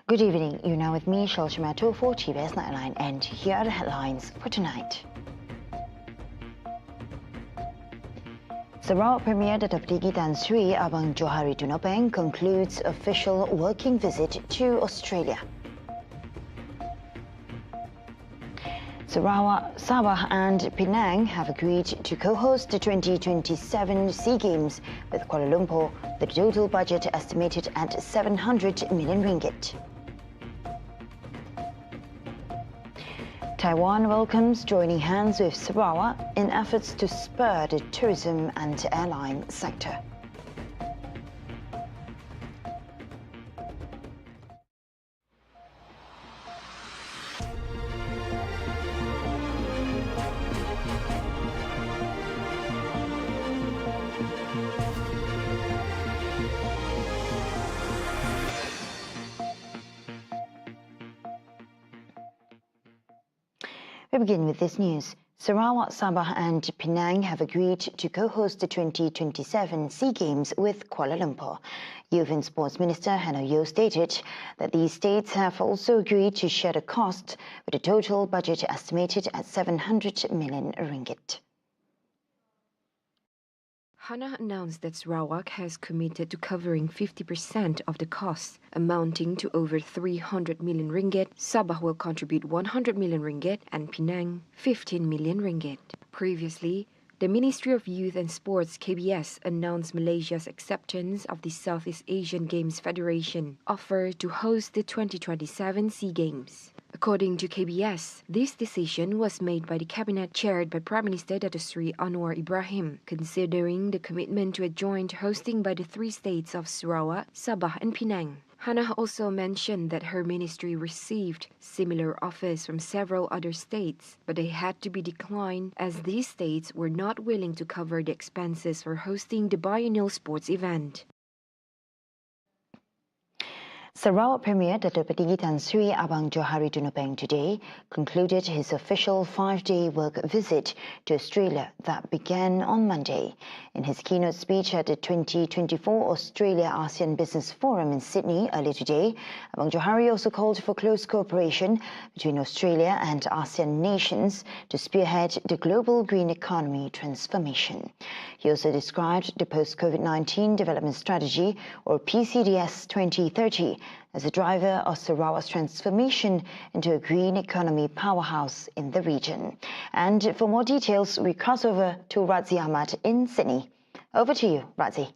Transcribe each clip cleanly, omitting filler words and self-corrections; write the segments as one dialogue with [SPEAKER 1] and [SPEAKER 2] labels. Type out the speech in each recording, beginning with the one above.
[SPEAKER 1] Good evening. You're now with me, Shalshamato, for TVS Nightline, and here are the headlines for tonight. Sarawak Premier Datuk Tinggi Tan Sri Abang Johari Tunapeng concludes official working visit to Australia. Sarawak, Sabah and Penang have agreed to co-host the 2027 SEA Games with Kuala Lumpur, the total budget estimated at 700 million ringgit. Taiwan welcomes joining hands with Sarawak in efforts to spur the tourism and airline sector. We begin with this news. Sarawak, Sabah and Penang have agreed to co-host the 2027 SEA Games with Kuala Lumpur. Youth and Sports Minister Hannah Yeoh stated that these states have also agreed to share the cost, with a total budget estimated at 700 million ringgit.
[SPEAKER 2] Hannah announced that Sarawak has committed to covering 50% of the costs, amounting to over 300 million ringgit. Sabah will contribute 100 million ringgit and Penang 15 million ringgit. Previously, the Ministry of Youth and Sports (KBS) announced Malaysia's acceptance of the Southeast Asian Games Federation offer to host the 2027 SEA Games. According to KBS, this decision was made by the cabinet chaired by Prime Minister Datuk Sri Anwar Ibrahim, considering the commitment to a joint hosting by the three states of Sarawak, Sabah and Penang. Hannah also mentioned that her ministry received similar offers from several other states, but they had to be declined as these states were not willing to cover the expenses for hosting the biennial sports event.
[SPEAKER 1] Sarawak Premier Datuk Tinggi Tan Sri Abang Johari Tunapeng today concluded his official 5-day work visit to Australia that began on Monday. In his keynote speech at the 2024 Australia-ASEAN Business Forum in Sydney earlier today, Abang Johari also called for close cooperation between Australia and ASEAN nations to spearhead the global green economy transformation. He also described the post-COVID-19 development strategy, or PCDS 2030, as a driver of Sarawak's transformation into a green economy powerhouse in the region. And for more details, we cross over to Razi Ahmad in Sydney. Over to you, Razi.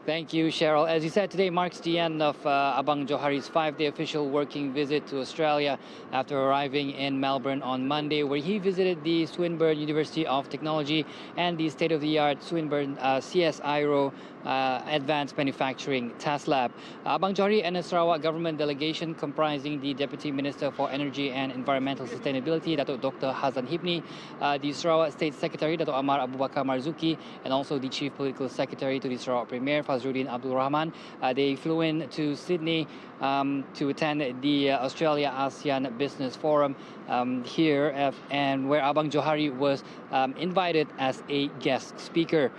[SPEAKER 3] Thank you, Cheryl. As you said, today marks the end of Abang Johari's 5-day official working visit to Australia after arriving in Melbourne on Monday, where he visited the Swinburne University of Technology and the state-of-the-art Swinburne CSIRO Advanced Manufacturing Test Lab. Abang Johari and a Sarawak government delegation comprising the Deputy Minister for Energy and Environmental Sustainability, Datuk Dr. Hazan Hibni, the Sarawak State Secretary, Datuk Amar Abu Bakar Marzuki, and also the Chief Political Secretary to the Sarawak Premier, Fazruddin Abdul Rahman. They flew in to Sydney to attend the Australia-ASEAN Business Forum here, and where Abang Johari was invited as a guest speaker.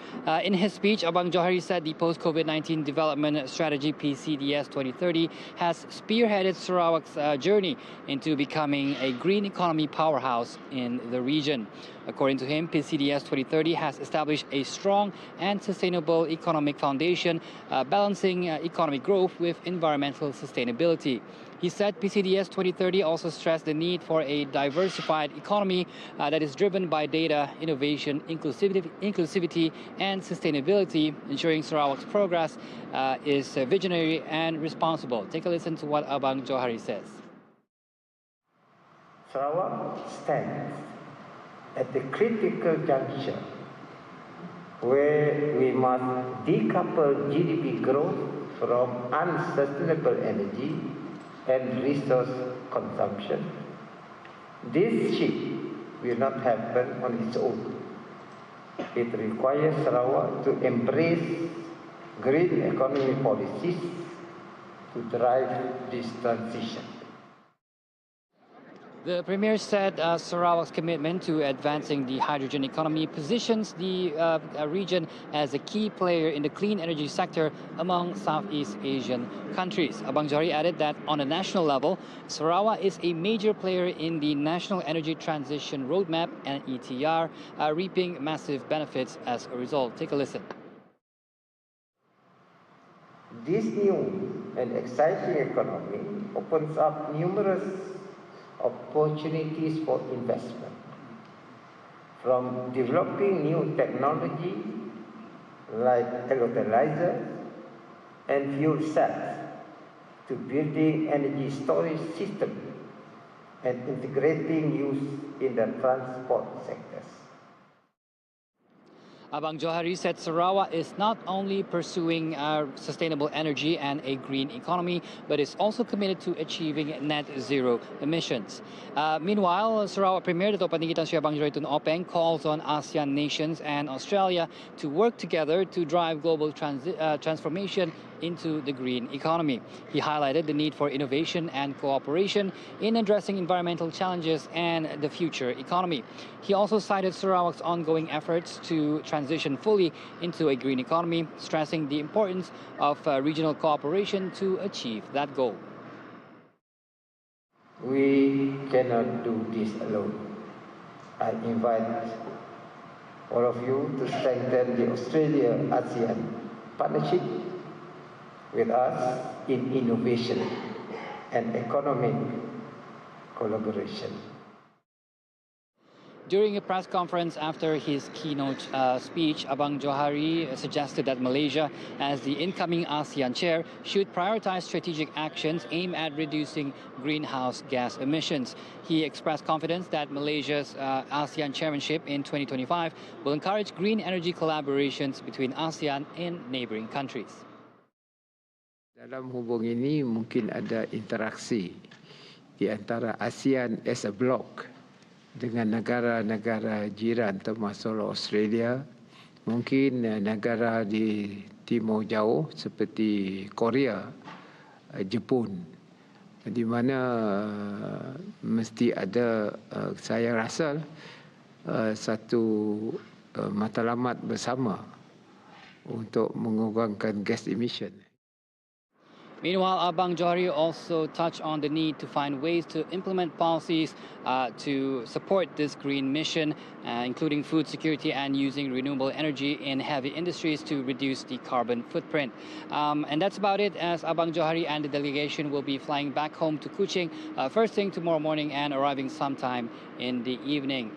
[SPEAKER 3] In his speech, Abang Johari said the post-COVID-19 development strategy PCDS 2030 has spearheaded Sarawak's journey into becoming a green economy powerhouse in the region. According to him, PCDS 2030 has established a strong and sustainable economic foundation, balancing economic growth with environmental sustainability. He said PCDS 2030 also stressed the need for a diversified economy that is driven by data, innovation, inclusivity and sustainability, ensuring Sarawak's progress is visionary and responsible. Take a listen to what Abang Johari says.
[SPEAKER 4] Sarawak stands at the critical juncture where we must decouple GDP growth from unsustainable energy and resource consumption. This shift will not happen on its own. It requires Sarawak to embrace green economy policies to drive this transition.
[SPEAKER 3] The Premier said Sarawak's commitment to advancing the hydrogen economy positions the region as a key player in the clean energy sector among Southeast Asian countries. Abang Johari added that on a national level, Sarawak is a major player in the National Energy Transition Roadmap and ETR, reaping massive benefits as a result. Take a listen.
[SPEAKER 4] This new and exciting economy opens up numerous opportunities for investment, from developing new technology like electrolyzers and fuel cells to building energy storage systems and integrating use in the transport sectors.
[SPEAKER 3] Abang Johari said Sarawak is not only pursuing sustainable energy and a green economy, but is also committed to achieving net zero emissions. Meanwhile, Sarawak Premier Dato' Patinggi Tan Sri Abang Johari Tun Openg calls on ASEAN nations and Australia to work together to drive global transformation into the green economy. He highlighted the need for innovation and cooperation in addressing environmental challenges and the future economy. He also cited Sarawak's ongoing efforts to transition fully into a green economy, stressing the importance of regional cooperation to achieve that goal.
[SPEAKER 4] We cannot do this alone. I invite all of you to strengthen the Australia-ASEAN partnership with us in innovation and economic collaboration.
[SPEAKER 3] During a press conference after his keynote speech, Abang Johari suggested that Malaysia, as the incoming ASEAN chair, should prioritize strategic actions aimed at reducing greenhouse gas emissions. He expressed confidence that Malaysia's ASEAN chairmanship in 2025 will encourage green energy collaborations between ASEAN and neighboring countries.
[SPEAKER 5] Dalam hubung ini mungkin ada interaksi di antara ASEAN as a block dengan negara-negara jiran termasuk Australia, mungkin negara di Timur Jauh seperti Korea, Jepun, di mana mesti ada, saya rasa, satu matlamat bersama untuk mengurangkan gas emission.
[SPEAKER 3] Meanwhile, Abang Johari also touched on the need to find ways to implement policies to support this green mission, including food security and using renewable energy in heavy industries to reduce the carbon footprint. And that's about it, as Abang Johari and the delegation will be flying back home to Kuching first thing tomorrow morning and arriving sometime in the evening.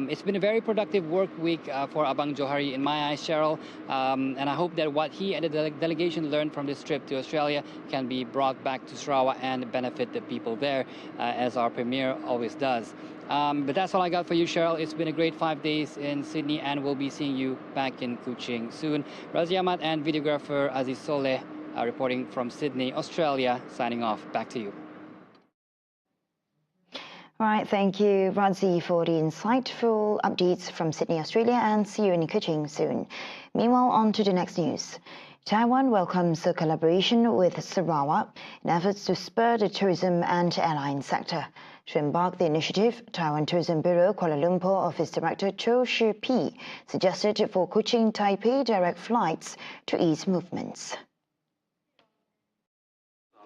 [SPEAKER 3] It's been a very productive work week for Abang Johari in my eyes, Cheryl, and I hope that what he and the delegation learned from this trip to Australia can be brought back to Sarawak and benefit the people there, as our Premier always does. But that's all I got for you, Cheryl. It's been a great 5 days in Sydney, and we'll be seeing you back in Kuching soon. Razi Ahmad and videographer Aziz Soleh reporting from Sydney, Australia, signing off. Back to you.
[SPEAKER 1] All right, thank you, Razi, for the insightful updates from Sydney, Australia, and see you in Kuching soon. Meanwhile, on to the next news. Taiwan welcomes a collaboration with Sarawak in efforts to spur the tourism and airline sector. To embark the initiative, Taiwan Tourism Bureau Kuala Lumpur Office Director Cho Shi-Pi suggested for KUCHING-TAIPEI direct flights to ease movements.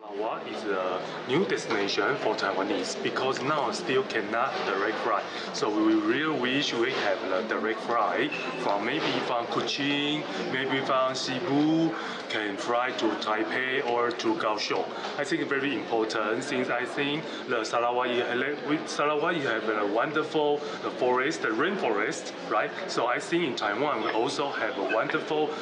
[SPEAKER 6] Sarawak is a new destination for Taiwanese because now still cannot direct flight. So we really wish we have a direct flight from Kuching, maybe from Cebu, can fly to Taipei or to Kaohsiung. I think it's very important since I think the Sarawak have a wonderful forest, the rainforest, right? So I think in Taiwan we also have a wonderful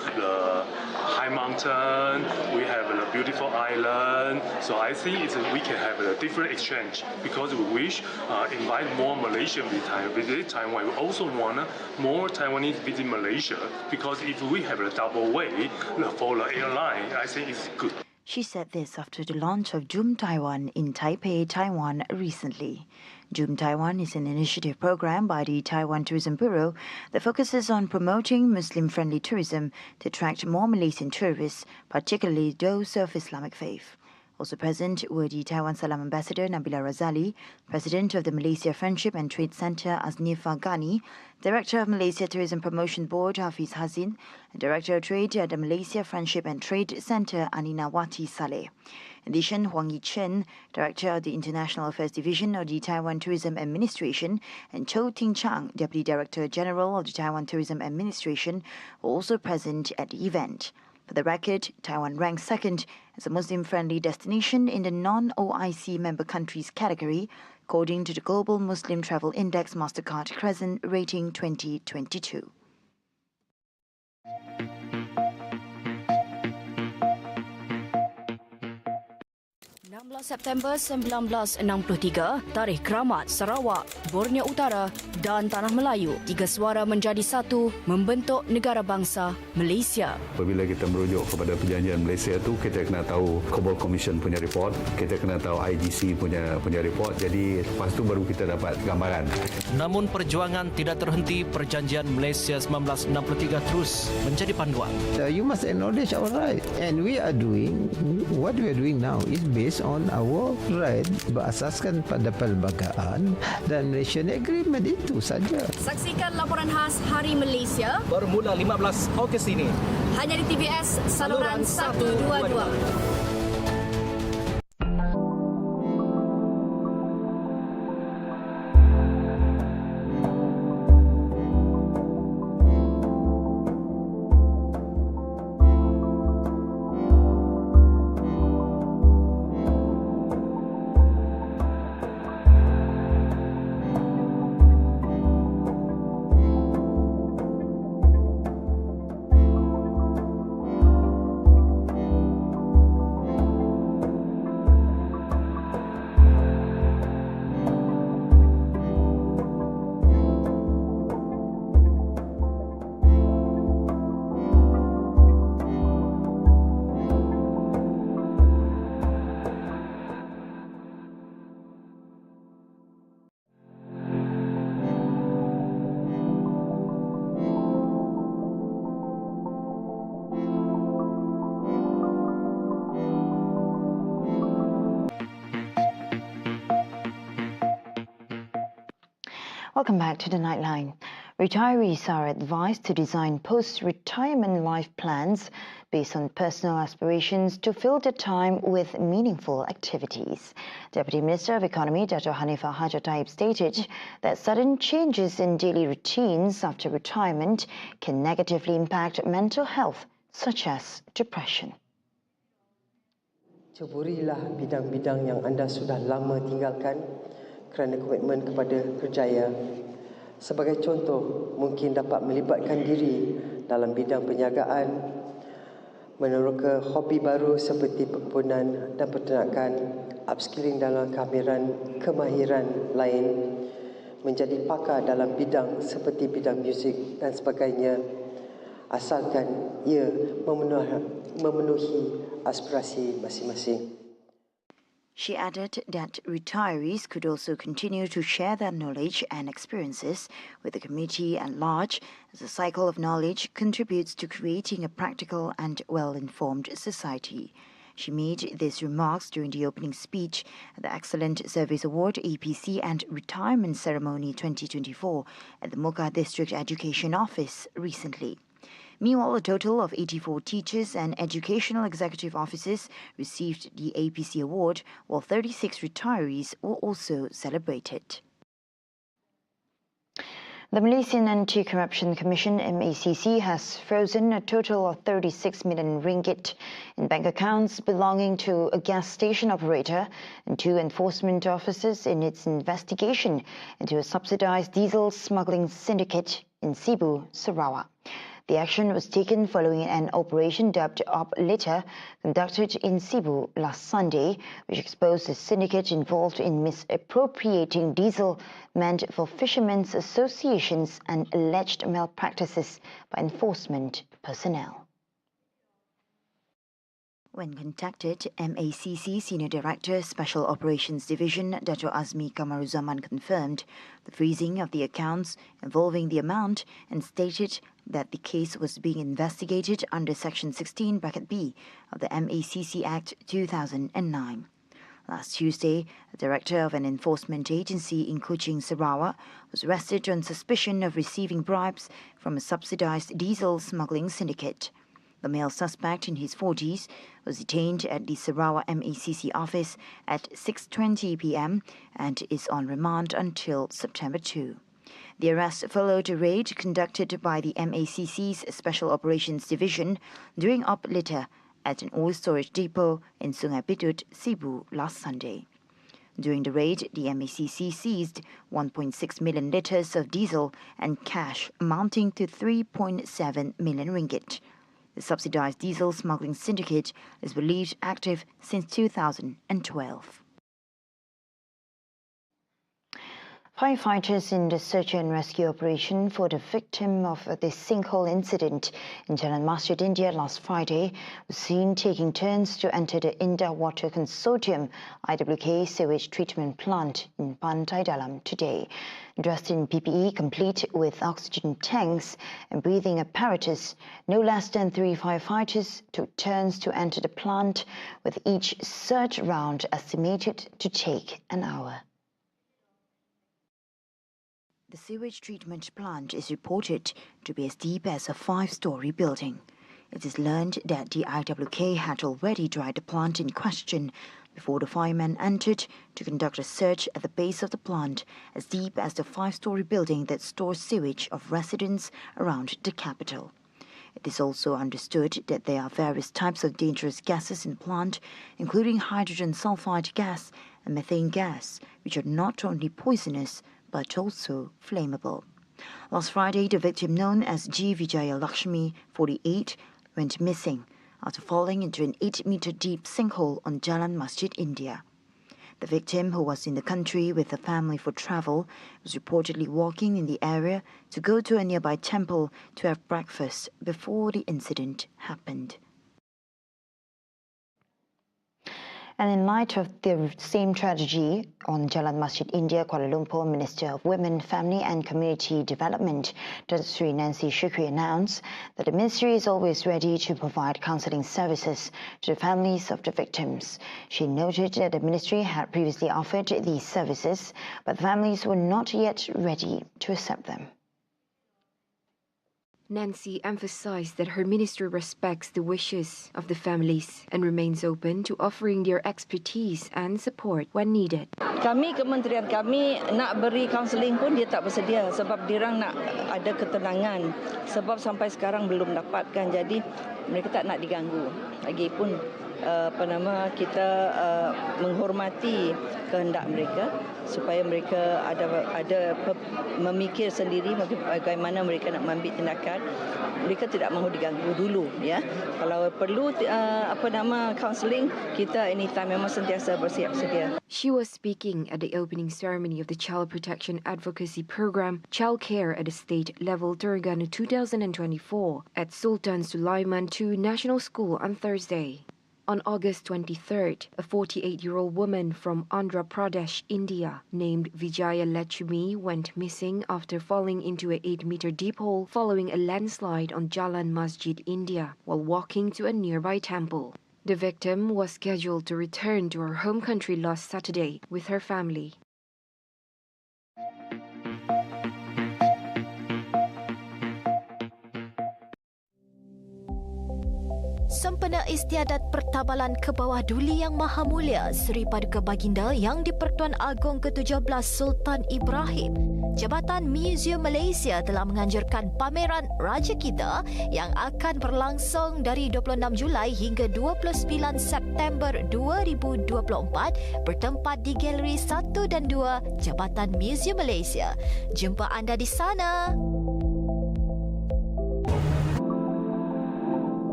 [SPEAKER 6] high mountain, we have a beautiful island. So I think we can have a different exchange because we wish invite more Malaysians visit Taiwan. We also want more Taiwanese visit Malaysia because if we have a double way for the airline, I think it's good.
[SPEAKER 1] She said this after the launch of Zoom Taiwan in Taipei, Taiwan recently. Zoom Taiwan is an initiative program by the Taiwan Tourism Bureau that focuses on promoting Muslim-friendly tourism to attract more Malaysian tourists, particularly those of Islamic faith. Also present were the Taiwan Salam Ambassador Nabila Razali, President of the Malaysia Friendship and Trade Centre Asnifa Ghani, Director of Malaysia Tourism Promotion Board Hafiz Hazin, and Director of Trade at the Malaysia Friendship and Trade Centre Aninawati Saleh. In addition, Huang Yi-chen, Director of the International Affairs Division of the Taiwan Tourism Administration, and Chow Ting-chang, Deputy Director General of the Taiwan Tourism Administration, were also present at the event. For the record, Taiwan ranks second as a Muslim-friendly destination in the non-OIC member countries category, according to the Global Muslim Travel Index Mastercard Crescent Rating 2022.
[SPEAKER 7] 16 September 1963, tarikh Keramat, Sarawak, Borneo Utara dan Tanah Melayu, tiga suara menjadi satu membentuk negara bangsa Malaysia.
[SPEAKER 8] Apabila kita merujuk kepada perjanjian Malaysia tu, kita kena tahu Global Commission punya report, kita kena tahu IGC punya report, jadi lepas tu baru kita dapat gambaran.
[SPEAKER 9] Namun perjuangan tidak terhenti, perjanjian Malaysia 1963 terus menjadi panduan.
[SPEAKER 5] You must acknowledge our right, and we are doing what we are doing now is based on our right berasaskan pada perlembagaan dan Malaysian Agreement, itu saja.
[SPEAKER 7] Saksikan laporan khas Hari Malaysia
[SPEAKER 9] Bermula 15 Ogos ini
[SPEAKER 7] hanya di TVS saluran 122.
[SPEAKER 1] Welcome back to the Nightline. Retirees are advised to design post-retirement life plans based on personal aspirations to fill their time with meaningful activities. Deputy Minister of Economy Dr. Hanifah Hajataib stated that sudden changes in daily routines after retirement can negatively impact mental health, such as depression.
[SPEAKER 10] Ceburilah bidang-bidang yang anda sudah lama tinggalkan kerana komitmen kepada kerjaya. Sebagai contoh, mungkin dapat melibatkan diri dalam bidang perniagaan, meneroka hobi baru seperti perkebunan dan peternakan, upskilling dalam kemahiran lain, menjadi pakar dalam bidang seperti bidang muzik dan sebagainya, asalkan ia memenuhi aspirasi masing-masing.
[SPEAKER 1] She added that retirees could also continue to share their knowledge and experiences with the community at large, as the cycle of knowledge contributes to creating a practical and well-informed society. She made these remarks during the opening speech at the Excellent Service Award APC and Retirement Ceremony 2024 at the Mocha District Education Office recently. Meanwhile, a total of 84 teachers and educational executive officers received the APC award, while 36 retirees were also celebrated. The Malaysian Anti-Corruption Commission MACC has frozen a total of 36 million ringgit in bank accounts belonging to a gas station operator and 2 enforcement officers in its investigation into a subsidized diesel smuggling syndicate in Cebu, Sarawak. The action was taken following an operation dubbed Op Litter conducted in Cebu last Sunday, which exposed a syndicate involved in misappropriating diesel meant for fishermen's associations and alleged malpractices by enforcement personnel. When contacted, MACC Senior Director, Special Operations Division, Dato' Azmi Kamaruzaman confirmed the freezing of the accounts involving the amount and stated that the case was being investigated under Section 16(b) of the MACC Act 2009. Last Tuesday, a director of an enforcement agency in Kuching, Sarawak, was arrested on suspicion of receiving bribes from a subsidized diesel smuggling syndicate. The male suspect in his 40s was detained at the Sarawak MACC office at 6:20 p.m. and is on remand until September 2. The arrest followed a raid conducted by the MACC's Special Operations Division during op litter at an oil storage depot in Sungai Pitut, Cebu last Sunday. During the raid, the MACC seized 1.6 million litres of diesel and cash amounting to 3.7 million ringgit. The subsidized diesel smuggling syndicate is believed active since 2012. Firefighters in the search and rescue operation for the victim of the sinkhole incident in Jalan Masjid, India last Friday were seen taking turns to enter the Indah Water Consortium IWK sewage treatment plant in Pantai Dalam today. Dressed in PPE complete with oxygen tanks and breathing apparatus, no less than 3 firefighters took turns to enter the plant, with each search round estimated to take an hour. The sewage treatment plant is reported to be as deep as a 5-story building. It is learned that the IWK had already dried the plant in question before the firemen entered to conduct a search at the base of the plant as deep as the 5-story building that stores sewage of residents around the capital. It is also understood that there are various types of dangerous gases in the plant, including hydrogen sulfide gas and methane gas, which are not only poisonous but also flammable. Last Friday, the victim, known as G. Vijaya Lakshmi, 48, went missing after falling into an 8-meter deep sinkhole on Jalan Masjid, India. The victim, who was in the country with a family for travel, was reportedly walking in the area to go to a nearby temple to have breakfast before the incident happened. And in light of the same tragedy on Jalan Masjid, India, Kuala Lumpur, Minister of Women, Family and Community Development, Dr. Sri Nancy Shukri, announced that the ministry is always ready to provide counselling services to the families of the victims. She noted that the ministry had previously offered these services, but the families were not yet ready to accept them.
[SPEAKER 2] Nancy emphasized that her ministry respects the wishes of the families and remains open to offering their expertise and support when needed.
[SPEAKER 11] Kami, kementerian kami, nak beri kaunseling pun dia tak bersedia sebab diorang nak ada ketenangan. Sebab sampai sekarang belum dapatkan, jadi mereka tak nak diganggu. Lagipun kita menghormati kehendak mereka supaya mereka ada memikir sendiri bagaimana mereka nak mengambil tindakan. Mereka tidak mahu diganggu dulu, ya. Kalau perlu counselling, kita anytime memang sentiasa bersiap sedia.
[SPEAKER 2] She was speaking at the opening ceremony of the Child Protection Advocacy Program Child Care at the State Level Terengganu 2024 at Sultan Sulaiman II National School on Thursday. On August 23rd, a 48-year-old woman from Andhra Pradesh, India, named Vijaya Lakshmi went missing after falling into an 8-meter deep hole following a landslide on Jalan Masjid, India, while walking to a nearby temple. The victim was scheduled to return to her home country last Saturday with her family.
[SPEAKER 7] Sempena istiadat pertabalan ke bawah Duli Yang Maha Mulia Seri Paduka Baginda Yang di-Pertuan Agong ke-17 Sultan Ibrahim, Jabatan Museum Malaysia telah menganjurkan pameran Raja Kita yang akan berlangsung dari 26 Julai hingga 29 September 2024 bertempat di Galeri 1 dan 2 Jabatan Museum Malaysia. Jumpa anda di sana.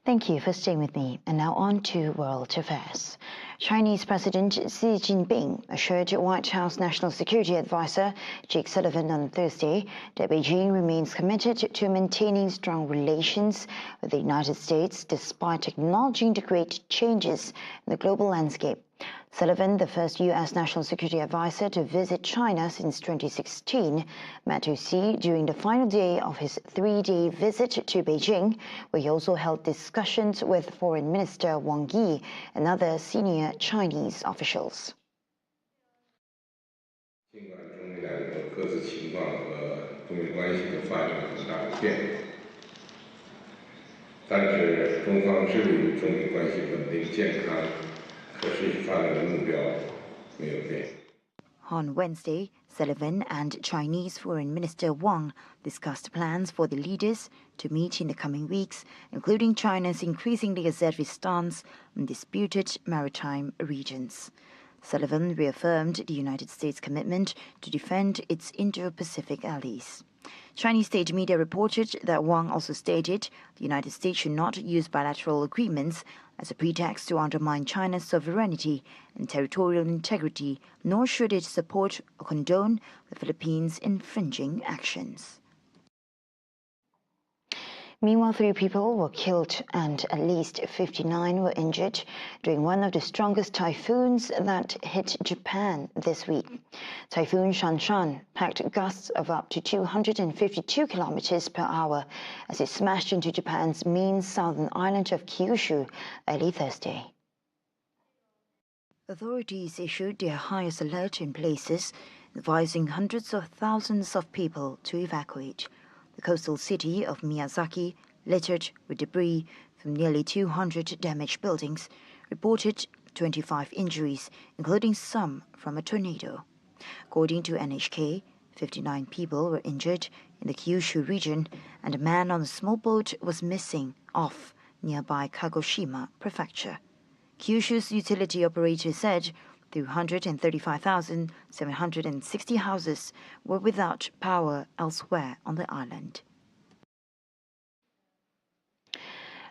[SPEAKER 1] Thank you for staying with me. And now on to world affairs. Chinese President Xi Jinping assured White House National Security Advisor Jake Sullivan on Thursday that Beijing remains committed to maintaining strong relations with the United States despite acknowledging the great changes in the global landscape. Sullivan, the first U.S. National Security Advisor to visit China since 2016, met with Xi during the final day of his three-day visit to Beijing, where he also held discussions with Foreign Minister Wang Yi and other senior Chinese officials.
[SPEAKER 12] 尽管中美两国各自情况和中美关系都发生了很大的变化，但是中方致力于中美关系稳定健康。
[SPEAKER 1] On Wednesday, Sullivan and Chinese Foreign Minister Wang discussed plans for the leaders to meet in the coming weeks, including China's increasingly assertive stance on disputed maritime regions. Sullivan reaffirmed the United States' commitment to defend its Indo-Pacific allies. Chinese state media reported that Wang also stated the United States should not use bilateral agreements as a pretext to undermine China's sovereignty and territorial integrity, nor should it support or condone the Philippines' infringing actions. Meanwhile, 3 people were killed and at least 59 were injured during one of the strongest typhoons that hit Japan this week. Typhoon Shanshan packed gusts of up to 252 kilometers per hour as it smashed into Japan's main southern island of Kyushu early Thursday. Authorities issued their highest alert in places, advising hundreds of thousands of people to evacuate. The coastal city of Miyazaki, littered with debris from nearly 200 damaged buildings, reported 25 injuries, including some from a tornado. According to NHK, 59 people were injured in the Kyushu region, and a man on a small boat was missing off nearby Kagoshima Prefecture. Kyushu's utility operator said 335,760 houses were without power elsewhere on the island.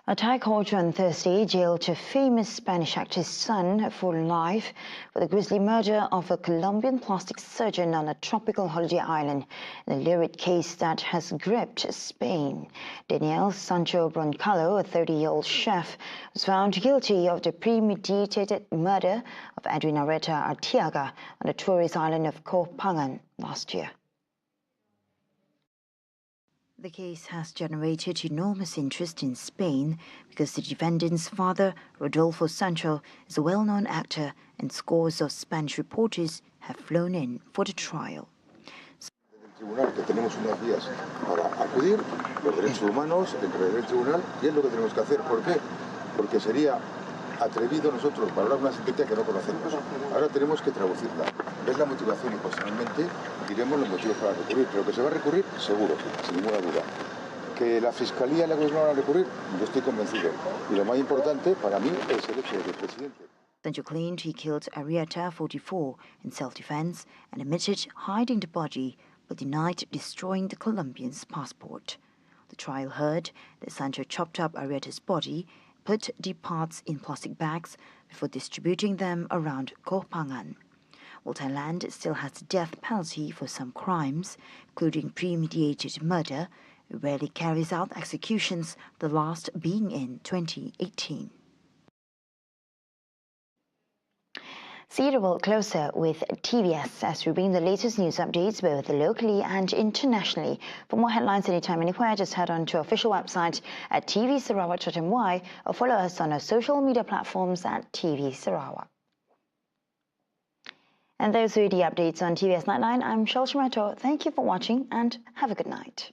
[SPEAKER 1] A Thai court on Thursday jailed a famous Spanish actor's son for life for the grisly murder of a Colombian plastic surgeon on a tropical holiday island in a lurid case that has gripped Spain. Daniel Sancho Broncalo, a 30-year-old chef, was found guilty of the premeditated murder of Edwin Areta Arteaga on the tourist island of Koh Phangan last year. The case has generated enormous interest in Spain because the defendant's father, Rodolfo Sancho, is a well-known actor and scores of Spanish reporters have flown in for the trial.
[SPEAKER 13] Tribunal que tenemos unos días para acudir, los derechos humanos, el tribunal, y es lo que tenemos que hacer. ¿Por qué? Porque sería atrevido nosotros valorar una sentencia que no conocemos. Ahora tenemos que traducirla. Es la motivación y personalmente diremos los motivos para recurrir, pero que se va a recurrir seguro, sin ninguna duda. Que la Fiscalía y la Cosa van a recurrir, yo estoy convencido. Y lo más importante para mí es el hecho de que el presidente...
[SPEAKER 1] Sancho claimed he killed Arrieta, 44, in self-defense and admitted hiding the body, but denied destroying the Colombian's passport. The trial heard that Sancho chopped up Arrieta's body, put the parts in plastic bags before distributing them around Koh Phangan. While Thailand still has the death penalty for some crimes, including premeditated murder, it rarely carries out executions, the last being in 2018. See the world closer with TVS as we bring the latest news updates both locally and internationally. For more headlines anytime, anywhere, just head on to our official website at tvsarawak.my or follow us on our social media platforms at TV Sarawak. And those are the updates on TVS Nightline. I'm Shal Shamato. Thank you for watching and have a good night.